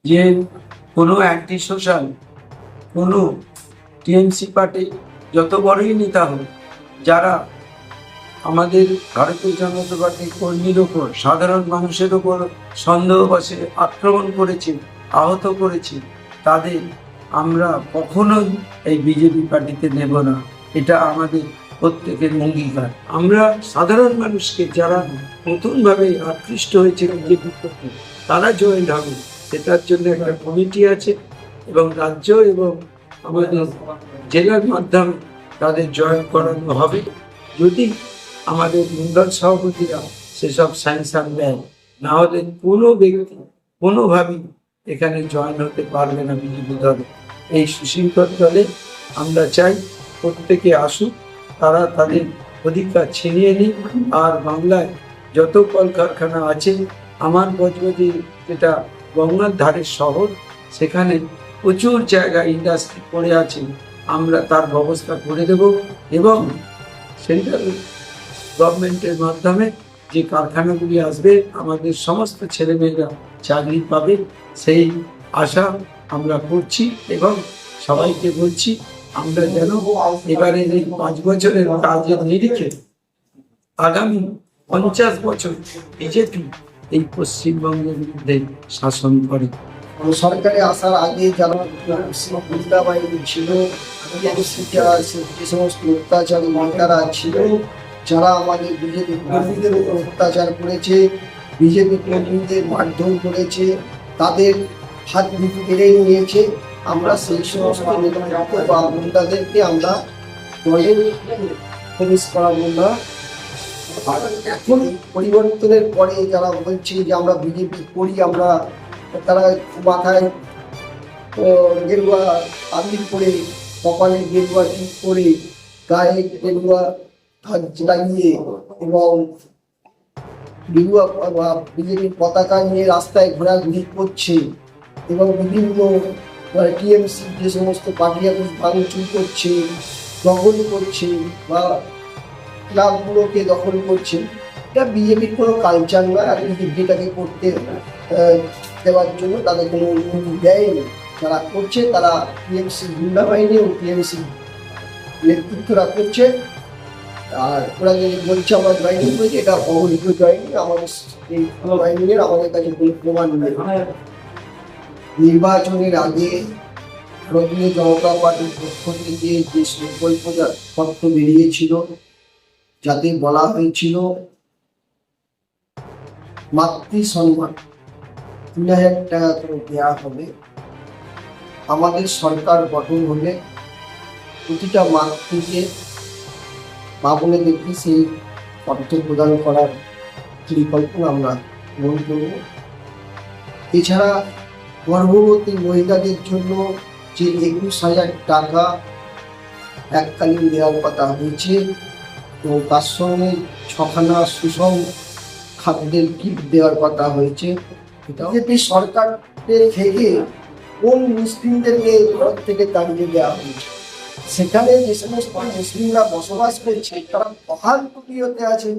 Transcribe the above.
যে কোনো anti social কোনো টিএমসি পার্টি যত বড়ই নেতা হোক, যারা আমাদের ভারতীয় জনতা পার্টির কর্মীর ওপর, সাধারণ মানুষের ওপর সন্দেহবশে আক্রমণ করেছে, আহত করেছে, তাদের আমরা কখনোই এই বিজেপি পার্টিতে নেব না। এটা আমাদের প্রত্যেকের অঙ্গীকার। আমরা সাধারণ মানুষকে, যারা নতুনভাবে আকৃষ্ট হয়েছে বিজেপির প্রতি, তারা জয়েন হবে, সেটার জন্য একটা কমিটি আছে এবং রাজ্য এবং আমাদের জেলার মাধ্যমে তাদের জয়েন করানো হবে। যদি আমাদের মন্ডল সভাপতিরা সেসব স্যাংশন দেয়, না হলে কোনো ব্যক্তি কোনোভাবেই এখানে জয়েন হতে পারবে না বিজেপি দলে। এই সুশৃঙ্খল দলে আমরা চাই প্রত্যেকে আসুক, তারা তাদের অধিকার ছিনিয়ে নিক। আর বাংলায় যত কলকারখানা আছে, আমার বজবজি যেটা গঙ্গার ধারের শহর, সেখানে প্রচুর জায়গা ইন্ডাস্ট্রি পড়ে আছে, আমরা তার ব্যবস্থা করে দেব এবং সেন্ট্রাল গভর্নমেন্টের মাধ্যমে যে কারখানাগুলি আসবে, আমাদের সমস্ত ছেলেমেয়েরা চাকরি পাবে, সেই আশা আমরা করছি। এবং সবাইকে বলছি, আমরা যেন এবারে এই 5 বছরের কাজের নিরিখে আগামী 50 বছর বিজেপি এই পশ্চিমবঙ্গের মধ্যে শাসন করে। সরকারে আসার আগে যারা গুন্ডা বাহিনী ছিল, যে সমস্ত অত্যাচারী নেতারা ছিল, যারা আমাদের বিজেপি কর্মীদের উপর অত্যাচার করেছে, বিজেপি কর্মীদের মারধর করেছে, তাদের হাত মুঠো কেড়ে নিয়েছে, আমরা সেই সমস্ত নেতৃত্ব বা গুন্ডাদেরকে আমরা দলে প্রবেশ করাবো না। আর এখন পরিবর্তনের পরে যারা বলছে যে আমরা বিজেপি করি, আমরা তারা মাথায় গেরুয়া আবির করে, কপালে গেরুয়া টিপ করে, গায়ে গেরুয়া লাগিয়ে এবং গেরুয়া বিজেপির পতাকা নিয়ে রাস্তায় ঘোরাঘুরি করছে এবং বিভিন্ন টিএমসি যে সমস্ত পার্টি অফিস ভাঙচুর করছে, দখল করছে বা ক্লাবগুলোকে দখল করছে। এটা বিজেপির কোনো কালচার নয়। আর বিজেপিটাকে করতে দেওয়ার জন্য তাদের কোনো অনুমতি দেয়নি। যারা করছে তারা টিএমসি গুন্ডা বাহিনী ও টিএমসি নেতৃত্বরা করছে। আর ওরা যদি বলছে আমরা জয়েনিং করেছি, এটা অবৈধ জয়েনিং। আমাদের এই জয়েনিংয়ের আমাদের কাছে কোনো প্রমাণ নেই। নির্বাচনের আগে ভারতীয় জনতা পার্টির পক্ষ থেকে যে সংকল্পপত্র বেরিয়েছিল, যাতে বলা হয়েছিল মাতৃ সম্মান 3000 টাকা করে দেওয়া হবে। আমাদের সরকার গঠন হলে প্রতিটা মাতৃকে বাবনে দেখি সেই অর্থ প্রদান করার পরিকল্পনা আমরা গ্রহণ করব। এছাড়া গর্ভবতী মহিলাদের জন্য যে 21,000 টাকা এককালীন দেওয়ার কথা হয়েছে এবং তার সঙ্গে 6খানা সুষম খাদ্যের কিট দেওয়ার কথা হয়েছে। বিজেপি সরকারের থেকে কোন মুসলিমদেরকে ঘর থেকে তাড়িয়ে দেওয়া হয়েছে? সেখানে যে সমস্ত মুসলিমরা বসবাস করছে, তারা বহাল তবিয়তে আছে।